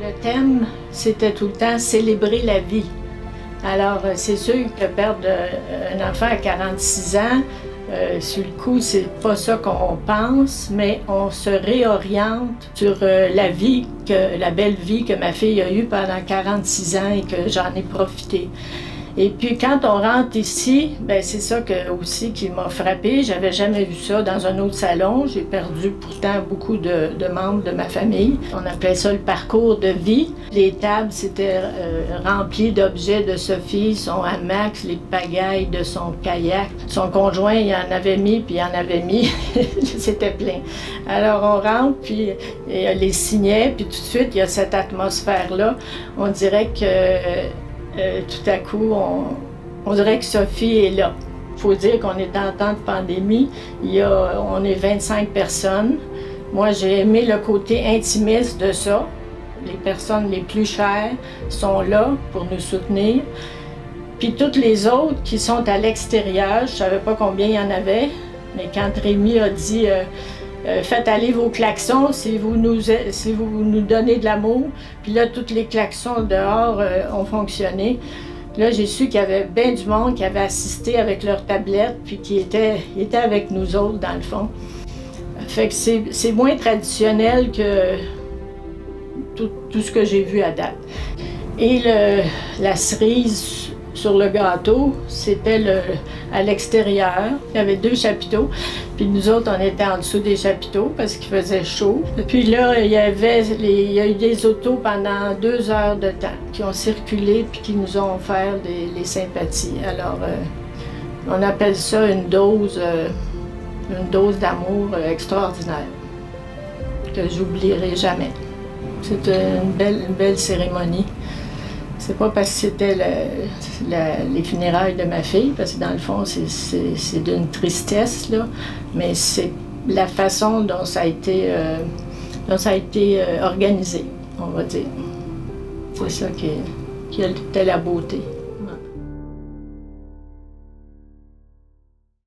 Le thème, c'était tout le temps célébrer la vie. Alors, c'est sûr que perdre un enfant à 46 ans, sur le coup, c'est pas ça qu'on pense, mais on se réoriente sur la vie, la belle vie que ma fille a eue pendant 46 ans et que j'en ai profité. Et puis quand on rentre ici, ben c'est ça aussi qui m'a frappée. J'avais jamais vu ça dans un autre salon. J'ai perdu pourtant beaucoup de membres de ma famille. On appelait ça le parcours de vie. Les tables, c'était rempli d'objets de Sophie, son hamac, les pagailles de son kayak. Son conjoint, il en avait mis, puis il en avait mis. C'était plein. Alors on rentre, puis il les signait, puis tout de suite, il y a cette atmosphère-là. On dirait que tout à coup, on dirait que Sophie est là. Il faut dire qu'on est en temps de pandémie. On est 25 personnes. Moi, j'ai aimé le côté intimiste de ça. Les personnes les plus chères sont là pour nous soutenir. Puis toutes les autres qui sont à l'extérieur, je ne savais pas combien il y en avait, mais quand Rémi a dit faites aller vos klaxons si vous nous donnez de l'amour. Puis là, tous les klaxons dehors ont fonctionné. Là, j'ai su qu'il y avait bien du monde qui avait assisté avec leur tablette, puis qui était avec nous autres, dans le fond. Fait que c'est moins traditionnel que tout ce que j'ai vu à date. Et la cerise sur le gâteau, c'était à l'extérieur. Il y avait 2 chapiteaux. Puis nous autres, on était en dessous des chapiteaux parce qu'il faisait chaud. Puis là, il y a eu des autos pendant 2 heures de temps qui ont circulé puis qui nous ont offert les sympathies. Alors, on appelle ça une dose d'amour extraordinaire que j'oublierai jamais. C'est une belle cérémonie. C'est pas parce que c'était les funérailles de ma fille, parce que dans le fond, c'est d'une tristesse, là, mais c'est la façon dont ça a été organisé, on va dire. C'est ça qui était la beauté.